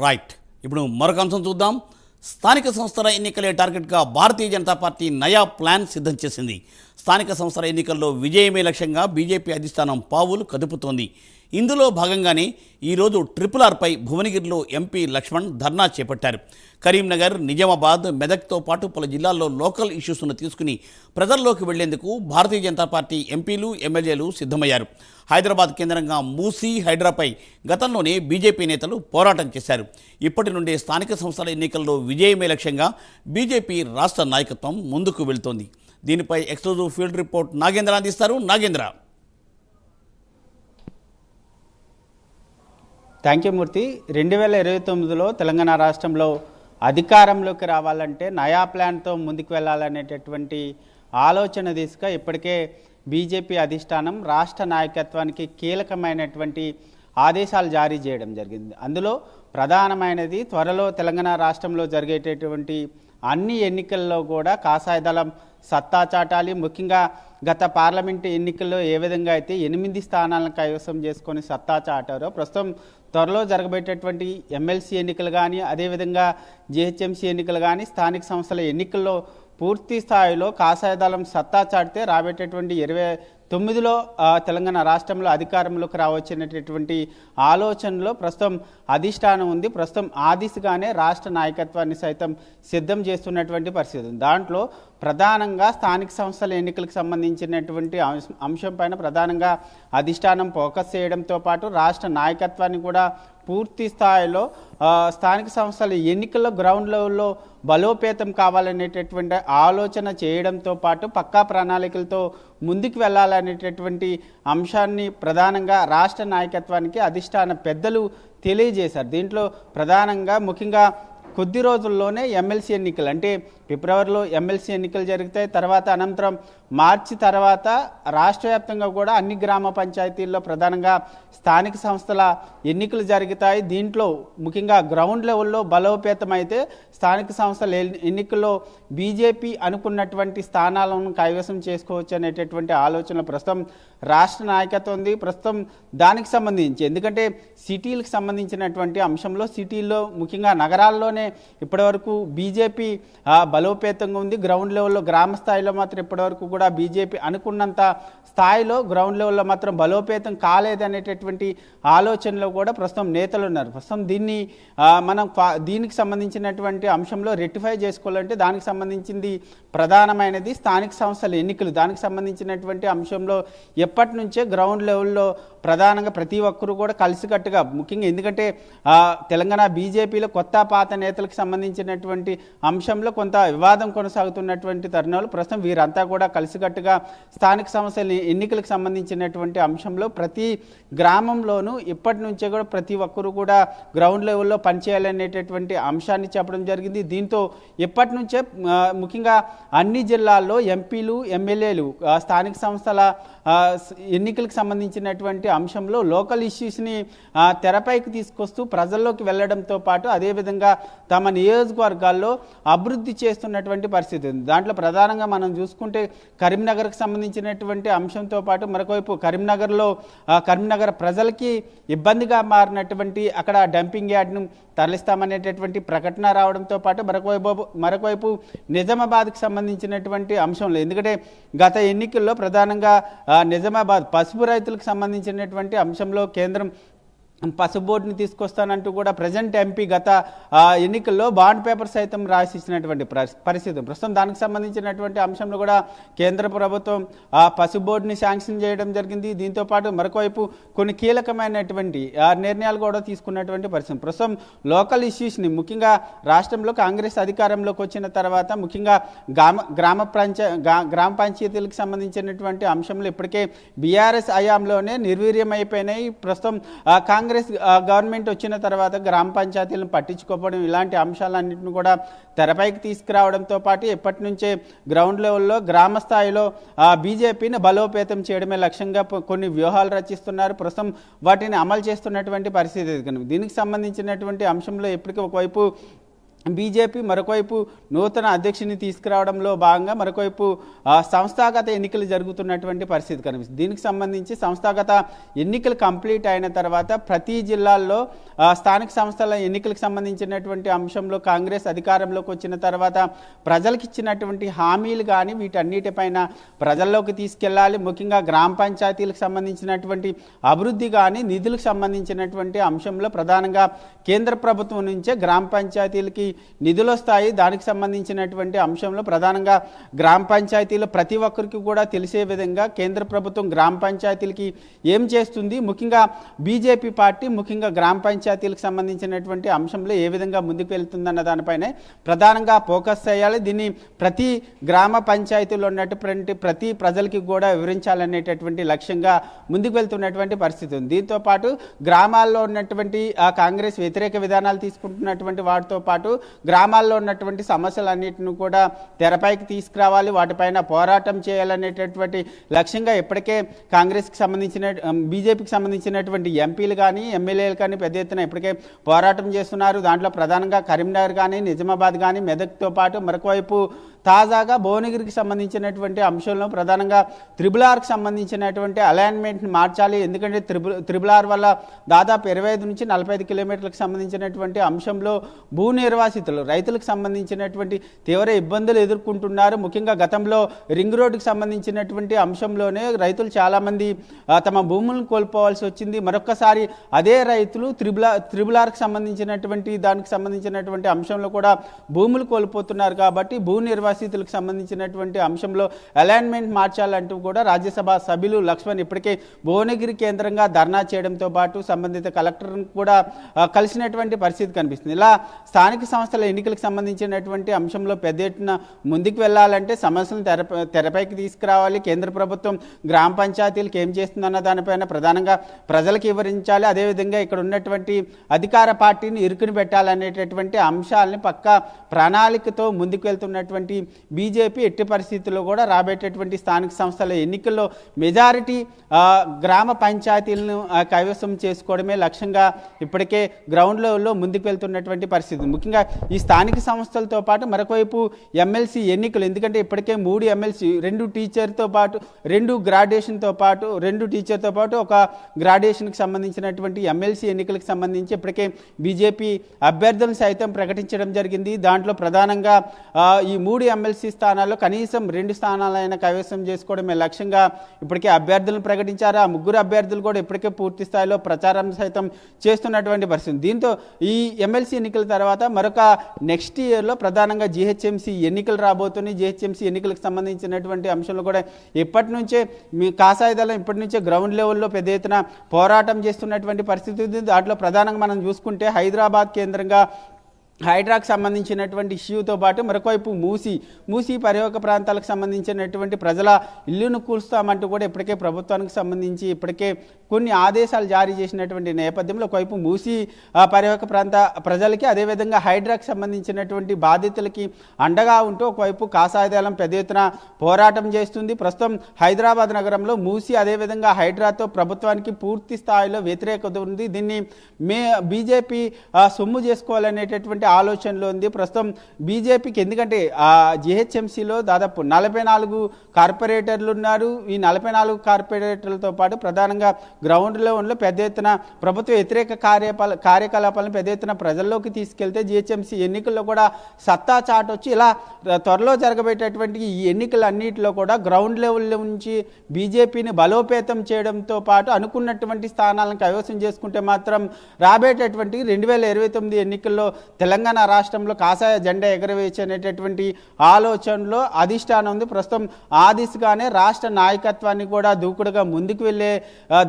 Right. ఇప్పుడు మరొక అంశం చూద్దాం. స్థానిక సంస్థల ఎన్నికలే టార్గెట్గా భారతీయ జనతా పార్టీ నయా ప్లాన్ సిద్ధం చేసింది. స్థానిక సంస్థల ఎన్నికల్లో విజయమే లక్ష్యంగా బీజేపీ అధిష్టానం పావులు కదుపుతోంది. ఇందులో భాగంగానే ఈరోజు RRRపై భువనగిరిలో ఎంపీ లక్ష్మణ్ ధర్నా చేపట్టారు. కరీంనగర్, నిజామాబాద్, మెదక్తో పాటు పలు జిల్లాల్లో లోకల్ ఇష్యూస్ను తీసుకుని ప్రజల్లోకి వెళ్లేందుకు భారతీయ జనతా పార్టీ ఎంపీలు, ఎమ్మెల్యేలు సిద్ధమయ్యారు. హైదరాబాద్ కేంద్రంగా మూసీ, హైడ్రాపై గతంలోనే బీజేపీ నేతలు పోరాటం చేశారు. ఇప్పటి నుండే స్థానిక సంస్థల ఎన్నికల్లో విజయమే లక్ష్యంగా బీజేపీ రాష్ట్ర నాయకత్వం ముందుకు వెళ్తోంది. దీనిపై ఎక్స్క్లూజివ్ ఫీల్డ్ రిపోర్ట్ నాగేంద్ర అందిస్తారు. నాగేంద్ర. థ్యాంక్ యూ మూర్తి. 2029లో తెలంగాణ రాష్ట్రంలో అధికారంలోకి రావాలంటే నయా ప్లాన్తో ముందుకు వెళ్ళాలనేటటువంటి ఆలోచన దిశగా ఇప్పటికే బీజేపీ అధిష్టానం రాష్ట్ర నాయకత్వానికి కీలకమైనటువంటి ఆదేశాలు జారీ చేయడం జరిగింది. అందులో ప్రధానమైనది త్వరలో తెలంగాణ రాష్ట్రంలో జరిగేటటువంటి అన్ని ఎన్నికల్లో కూడా కాషాయ దళం సత్తా చాటాలి. ముఖ్యంగా గత పార్లమెంటు ఎన్నికల్లో ఏ విధంగా అయితే 8 స్థానాలను కైవసం చేసుకొని సత్తా చాటారో ప్రస్తుతం త్వరలో జరగబోయేటటువంటి ఎమ్మెల్సీ ఎన్నికలు కానీ, అదేవిధంగా జిహెచ్ఎంసీ ఎన్నికలు కానీ, స్థానిక సంస్థల ఎన్నికల్లో పూర్తి స్థాయిలో కాషాయ దళం సత్తా చాటితే రాబోయేటటువంటి 2029లో తెలంగాణ రాష్ట్రంలో అధికారంలోకి రావచ్చనేటటువంటి ఆలోచనలో ప్రస్తుతం అధిష్టానం ఉంది. ప్రస్తుతం ఆ దిశగానే రాష్ట్ర నాయకత్వాన్ని సైతం సిద్ధం చేస్తున్నటువంటి పరిస్థితి. దాంట్లో ప్రధానంగా స్థానిక సంస్థల ఎన్నికలకు సంబంధించినటువంటి అంశం పైన ప్రధానంగా అధిష్టానం ఫోకస్ చేయడంతో పాటు రాష్ట్ర నాయకత్వాన్ని కూడా పూర్తి స్థాయిలో స్థానిక సంస్థల ఎన్నికల్లో గ్రౌండ్ లెవెల్లో బలోపేతం కావాలనేటటువంటి ఆలోచన చేయడంతో పాటు పక్కా ప్రణాళికలతో ముందుకు వెళ్ళాలనేటటువంటి అంశాన్ని ప్రధానంగా రాష్ట్ర నాయకత్వానికి అధిష్టాన పెద్దలు తెలియజేశారు. దీంట్లో ప్రధానంగా ముఖ్యంగా కొద్ది రోజుల్లోనే ఎమ్మెల్సీ ఎన్నికలు అంటే ఫిబ్రవరిలో ఎమ్మెల్సీ ఎన్నికలు జరుగుతాయి. తర్వాత అనంతరం మార్చి తర్వాత రాష్ట్ర వ్యాప్తంగా కూడా అన్ని గ్రామ పంచాయతీల్లో ప్రధానంగా స్థానిక సంస్థల ఎన్నికలు జరుగుతాయి. దీంట్లో ముఖ్యంగా గ్రౌండ్ లెవెల్లో బలోపేతం అయితే స్థానిక సంస్థల ఎన్నికల్లో బీజేపీ అనుకున్నటువంటి స్థానాలను కైవసం చేసుకోవచ్చు అనేటటువంటి ఆలోచన ప్రస్తుతం రాష్ట్ర నాయకత్వం ఉంది. ప్రస్తుతం దానికి సంబంధించి ఎందుకంటే సిటీలకు సంబంధించినటువంటి అంశంలో సిటీల్లో ముఖ్యంగా నగరాల్లోనే ఇప్పటివరకు బీజేపీ బలోపేతంగా ఉంది. గ్రౌండ్ లెవెల్లో గ్రామ స్థాయిలో మాత్రం ఇప్పటివరకు కూడా బీజేపీ అనుకున్నంత స్థాయిలో గ్రౌండ్ లెవెల్లో మాత్రం బలోపేతం కాలేదనేటటువంటి ఆలోచనలో కూడా ప్రస్తుతం నేతలు ఉన్నారు. ప్రస్తుతం మనం దీనికి సంబంధించినటువంటి అంశంలో రెక్టిఫై చేసుకోవాలంటే దానికి సంబంధించింది ప్రధానమైనది స్థానిక సంస్థల ఎన్నికలు. దానికి సంబంధించినటువంటి అంశంలో ఎప్పటి నుంచే గ్రౌండ్ లెవెల్లో ప్రధానంగా ప్రతి ఒక్కరు కూడా కలిసికట్టుగా ముఖ్యంగా ఎందుకంటే తెలంగాణ బీజేపీలో కొత్త పాత నేతలకు సంబంధించినటువంటి అంశంలో కొంత వివాదం కొనసాగుతున్నటువంటి తరుణాలు ప్రస్తుతం వీరంతా కూడా కలిసికట్టుగా స్థానిక సంస్థల ఎన్నికలకు సంబంధించినటువంటి అంశంలో ప్రతి గ్రామంలోనూ ఇప్పటి నుంచే కూడా ప్రతి ఒక్కరు కూడా గ్రౌండ్ లెవెల్లో పనిచేయాలనేటటువంటి అంశాన్ని చెప్పడం జరిగింది. దీంతో ఇప్పటి నుంచే ముఖ్యంగా అన్ని జిల్లాల్లో ఎంపీలు, ఎమ్మెల్యేలు స్థానిక సంస్థల ఎన్నికలకు సంబంధించినటువంటి అంశంలో లోకల్ ఇష్యూస్ని తెరపైకి తీసుకొస్తూ ప్రజల్లోకి వెళ్ళడంతో పాటు అదేవిధంగా తమ నియోజకవర్గాల్లో అభివృద్ధి చేస్తున్నటువంటి పరిస్థితి ఉంది. దాంట్లో ప్రధానంగా మనం చూసుకుంటే కరీంనగర్కి సంబంధించినటువంటి అంశంతో పాటు మరొకవైపు కరీంనగర్ ప్రజలకి ఇబ్బందిగా మారినటువంటి అక్కడ డంపింగ్ యార్డ్ను తరలిస్తామనేటటువంటి ప్రకటన రావడంతో పాటు మరొకవైపు నిజామాబాద్కి సంబంధించినటువంటి అంశంలో ఎందుకంటే గత ఎన్నికల్లో ప్రధానంగా నిజామాబాద్ పసుపు రైతులకు సంబంధించినటువంటి అంశంలో కేంద్రం పసుపు బోర్డుని తీసుకొస్తానంటూ కూడా ప్రజెంట్ ఎంపీ గత ఎన్నికల్లో బాండ్ పేపర్ సైతం రాసిచ్చినటువంటి పరిస్థితి. ప్రస్తుతం దానికి సంబంధించినటువంటి అంశంలో కూడా కేంద్ర ప్రభుత్వం పసుపు బోర్డుని శాంక్షన్ చేయడం జరిగింది. దీంతోపాటు మరొకవైపు కొన్ని కీలకమైనటువంటి నిర్ణయాలు కూడా తీసుకున్నటువంటి పరిస్థితి. ప్రస్తుతం లోకల్ ఇష్యూస్ని ముఖ్యంగా రాష్ట్రంలో కాంగ్రెస్ అధికారంలోకి వచ్చిన తర్వాత ముఖ్యంగా గ్రామ పంచాయతీలకు సంబంధించినటువంటి అంశంలో ఇప్పటికే బీఆర్ఎస్ హయాంలోనే నిర్వీర్యమైపోయినాయి. ప్రస్తుతం కాంగ్రెస్ గవర్నమెంట్ వచ్చిన తర్వాత గ్రామ పంచాయతీలను పట్టించుకోవడం ఇలాంటి అంశాలన్నింటిని కూడా తెరపైకి తీసుకురావడంతో పాటు ఎప్పటి నుంచే గ్రౌండ్ లెవెల్లో గ్రామ స్థాయిలో బీజేపీని బలోపేతం చేయడమే లక్ష్యంగా కొన్ని వ్యూహాలు రచిస్తున్నారు. ప్రస్తుతం వాటిని అమలు చేస్తున్నటువంటి పరిస్థితి. దీనికి సంబంధించినటువంటి అంశంలో ఇప్పటికీ ఒకవైపు బీజేపీ మరొకవైపు నూతన అధ్యక్షుని తీసుకురావడంలో భాగంగా మరొకవైపు సంస్థాగత ఎన్నికలు జరుగుతున్నటువంటి పరిస్థితి కనిపిస్తుంది. దీనికి సంబంధించి సంస్థాగత ఎన్నికలు కంప్లీట్ అయిన తర్వాత ప్రతి జిల్లాల్లో స్థానిక సంస్థల ఎన్నికలకు సంబంధించినటువంటి అంశంలో కాంగ్రెస్ అధికారంలోకి వచ్చిన తర్వాత ప్రజలకు ఇచ్చినటువంటి హామీలు కానీ వీటన్నిటిపైన ప్రజల్లోకి తీసుకెళ్ళాలి. ముఖ్యంగా గ్రామ పంచాయతీలకు సంబంధించినటువంటి అభివృద్ధి కానీ నిధులకు సంబంధించినటువంటి అంశంలో ప్రధానంగా కేంద్ర ప్రభుత్వం నుంచే గ్రామ పంచాయతీలకి నిధులు వస్తాయి. దానికి సంబంధించినటువంటి అంశంలో ప్రధానంగా గ్రామ పంచాయతీలో ప్రతి ఒక్కరికి కూడా తెలిసే విధంగా కేంద్ర ప్రభుత్వం గ్రామ పంచాయతీలకి ఏం చేస్తుంది, ముఖ్యంగా బీజేపీ పార్టీ ముఖ్యంగా గ్రామ పంచాయతీలకు సంబంధించినటువంటి అంశంలో ఏ విధంగా ముందుకు వెళ్తుందన్న దానిపైనే ప్రధానంగా ఫోకస్ చేయాలి. దీన్ని ప్రతి గ్రామ పంచాయతీలో ఉన్నటువంటి ప్రతి ప్రజలకి కూడా వివరించాలనేటటువంటి లక్ష్యంగా ముందుకు వెళ్తున్నటువంటి పరిస్థితి ఉంది. దీంతో పాటు గ్రామాల్లో ఉన్నటువంటి కాంగ్రెస్ వ్యతిరేక విధానాలు తీసుకుంటున్నటువంటి వాటితో పాటు గ్రామాల్లో ఉన్నటువంటి సమస్యలన్నింటిని కూడా తెరపైకి తీసుకురావాలి, వాటిపైన పోరాటం చేయాలనేటటువంటి లక్ష్యంగా ఇప్పటికే కాంగ్రెస్కి సంబంధించిన బీజేపీకి సంబంధించినటువంటి ఎంపీలు కానీ ఎమ్మెల్యేలు కానీ పెద్ద ఎత్తున ఇప్పటికే పోరాటం చేస్తున్నారు. దాంట్లో ప్రధానంగా కరీంనగర్ కానీ నిజామాబాద్ కానీ మెదక్తో పాటు మరొకవైపు తాజాగా భువనగిరికి సంబంధించినటువంటి అంశంలో ప్రధానంగా త్రిబుల్-ఆర్కి సంబంధించినటువంటి అలైన్మెంట్ని మార్చాలి. ఎందుకంటే త్రిబుల్-ఆర్ వల్ల దాదాపు 25 నుంచి 45 కిలోమీటర్లకు సంబంధించినటువంటి అంశంలో భూ నిర్వాసితులు రైతులకు సంబంధించినటువంటి తీవ్ర ఇబ్బందులు ఎదుర్కొంటున్నారు. ముఖ్యంగా గతంలో రింగ్ రోడ్డుకి సంబంధించినటువంటి అంశంలోనే రైతులు చాలామంది తమ భూములను కోల్పోవాల్సి వచ్చింది. మరొక్కసారి అదే రైతులు త్రిబుల్-ఆర్కి సంబంధించినటువంటి దానికి సంబంధించినటువంటి అంశంలో కూడా భూములు కోల్పోతున్నారు. కాబట్టి భూ నిర్వాసితులకు సంబంధించినటువంటి అంశంలో అలైన్మెంట్ మార్చాలంటూ కూడా రాజ్యసభ సభ్యులు లక్ష్మణ్ ఇప్పటికే భువనగిరి కేంద్రంగా ధర్నా చేయడంతో పాటు సంబంధిత కలెక్టర్ను కూడా కలిసినటువంటి పరిస్థితి కనిపిస్తుంది. ఇలా స్థానిక సంస్థల ఎన్నికలకు సంబంధించినటువంటి అంశంలో పెద్ద ఎత్తున ముందుకు వెళ్ళాలంటే సమస్యలను తెరపైకి తీసుకురావాలి. కేంద్ర ప్రభుత్వం గ్రామ పంచాయతీలకు ఏం చేస్తుందన్న దానిపైన ప్రధానంగా ప్రజలకు వివరించాలి. అదేవిధంగా ఇక్కడ ఉన్నటువంటి అధికార పార్టీని ఇరుకుని పెట్టాలనేటటువంటి అంశాలని పక్కా ప్రణాళికతో ముందుకు వెళ్తున్నటువంటి బీజేపీ ఎట్టి పరిస్థితుల్లో కూడా రాబోయేటటువంటి స్థానిక సంస్థల ఎన్నికల్లో మెజారిటీ గ్రామ పంచాయతీలను కైవసం చేసుకోవడమే లక్ష్యంగా ఇప్పటికే గ్రౌండ్ లెవెల్లో ముందుకు వెళ్తున్నటువంటి పరిస్థితి. ముఖ్యంగా ఈ స్థానిక సంస్థలతో పాటు మరొకవైపు ఎమ్మెల్సీ ఎన్నికలు, ఎందుకంటే ఇప్పటికే 3 ఎమ్మెల్సీ 2 టీచర్తో పాటు 2 గ్రాడ్యుయేషన్తో పాటు 2 టీచర్తో పాటు ఒక గ్రాడ్యుయేషన్కి సంబంధించినటువంటి ఎమ్మెల్సీ ఎన్నికలకు సంబంధించి ఇప్పటికే బీజేపీ అభ్యర్థులను సైతం ప్రకటించడం జరిగింది. దాంట్లో ప్రధానంగా ఈ 3 ఎమ్మెల్సీ స్థానాల్లో కనీసం 2 స్థానాలైనా కైవసం చేసుకోవడమే లక్ష్యంగా ఇప్పటికే అభ్యర్థులను ప్రకటించారు. ఆ 3 అభ్యర్థులు కూడా ఇప్పటికే పూర్తి స్థాయిలో ప్రచారం సైతం చేస్తున్నటువంటి పరిస్థితి. దీంతో ఈ ఎమ్మెల్సీ ఎన్నికల తర్వాత మరొక నెక్స్ట్ ఇయర్లో ప్రధానంగా జీహెచ్ఎంసీ ఎన్నికలు రాబోతున్నాయి. జీహెచ్ఎంసీ ఎన్నికలకు సంబంధించినటువంటి అంశంలో కూడా ఇప్పటి నుంచే మీ కాషాయదళం ఇప్పటి నుంచే గ్రౌండ్ లెవెల్లో పెద్ద ఎత్తున పోరాటం చేస్తున్నటువంటి పరిస్థితి ఉంది. దాంట్లో ప్రధానంగా మనం చూసుకుంటే హైదరాబాద్ కేంద్రంగా హైడ్రాకు సంబంధించినటువంటి ఇష్యూతో పాటు మరొకవైపు మూసీ పరివాహక ప్రాంతాలకు సంబంధించినటువంటి ప్రజల ఇల్లును కూల్స్తామంటూ కూడా ఇప్పటికే ప్రభుత్వానికి సంబంధించి ఇప్పటికే కొన్ని ఆదేశాలు జారీ చేసినటువంటి నేపథ్యంలో ఒకవైపు మూసీ పరివాహక ప్రాంత ప్రజలకి అదేవిధంగా హైడ్రాకు సంబంధించినటువంటి బాధితులకి అండగా ఉంటూ ఒకవైపు కాషాయదళం పెద్ద ఎత్తున పోరాటం చేస్తుంది. ప్రస్తుతం హైదరాబాద్ నగరంలో మూసీ అదేవిధంగా హైడ్రాతో ప్రభుత్వానికి పూర్తి స్థాయిలో వ్యతిరేకత ఉంది. దీన్ని బీజేపీ సొమ్ము చేసుకోవాలనేటటువంటి ఆలోచనలో ఉంది ప్రస్తుతం బీజేపీకి. ఎందుకంటే జీహెచ్ఎంసీలో దాదాపు 44 కార్పొరేటర్లు ఉన్నారు. ఈ 44 కార్పొరేటర్లతో పాటు ప్రధానంగా గ్రౌండ్ లెవెల్లో పెద్ద ఎత్తున ప్రభుత్వ వ్యతిరేక కార్యకలాపాలను పెద్ద ఎత్తున ప్రజల్లోకి తీసుకెళ్తే జీహెచ్ఎంసీ ఎన్నికల్లో కూడా సత్తా చాటొచ్చి ఇలా త్వరలో జరగబోయేటటువంటి ఈ ఎన్నికలన్నింటిలో కూడా గ్రౌండ్ లెవెల్ నుంచి బీజేపీని బలోపేతం చేయడంతో పాటు అనుకున్నటువంటి స్థానాలను కైవసం చేసుకుంటే మాత్రం రాబోయేటటువంటి 2029 ఎన్నికల్లో తెలంగాణ రాష్ట్రంలో కాషాయ జెండా ఎగరవేసేటటువంటి ఆలోచనలో అధిష్టానం ఉంది. ప్రస్తుతం ఆ దిశగానే రాష్ట్ర నాయకత్వాన్ని కూడా దూకుడుగా ముందుకు వెళ్ళే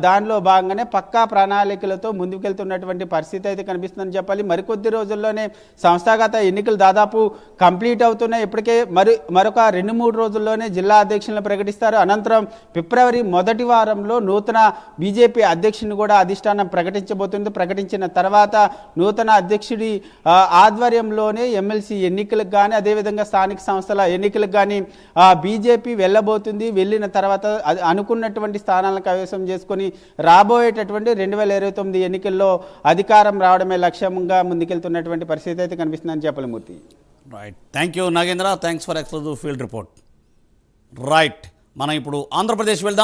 దానిలో భాగంగానే పక్కా ప్రణాళికలతో ముందుకు వెళ్తున్నటువంటి పరిస్థితి అయితే కనిపిస్తుందని చెప్పాలి. మరికొద్ది రోజుల్లోనే సంస్థాగత ఎన్నికలు దాదాపు కంప్లీట్ అవుతున్నాయి. ఇప్పటికే మరొక 2-3 రోజుల్లోనే జిల్లా అధ్యక్షులను ప్రకటిస్తారు. అనంతరం ఫిబ్రవరి మొదటి వారంలో నూతన బీజేపీ అధ్యక్షుని కూడా అధిష్టానం ప్రకటించబోతుంది. ప్రకటించిన తర్వాత నూతన అధ్యక్షుడి ఆధ్వర్యంలోనే ఎమ్మెల్సీ ఎన్నికలకు కానీ అదేవిధంగా స్థానిక సంస్థల ఎన్నికలకు కానీ బీజేపీ వెళ్ళబోతుంది. వెళ్ళిన తర్వాత అనుకున్నటువంటి స్థానాలను కైవసం చేసుకొని రాబోయేటటువంటి 2029 ఎన్నికల్లో అధికారం రావడమే లక్ష్యంగా ముందుకెళ్తున్నటువంటి పరిస్థితి అయితే కనిపిస్తుందని చెప్పాలి మూర్తి. Right, thank you Nagendra, thanks for exclusive field report. Right, మనం ఇప్పుడు ఆంధ్రప్రదేశ్ వెళ్దాం.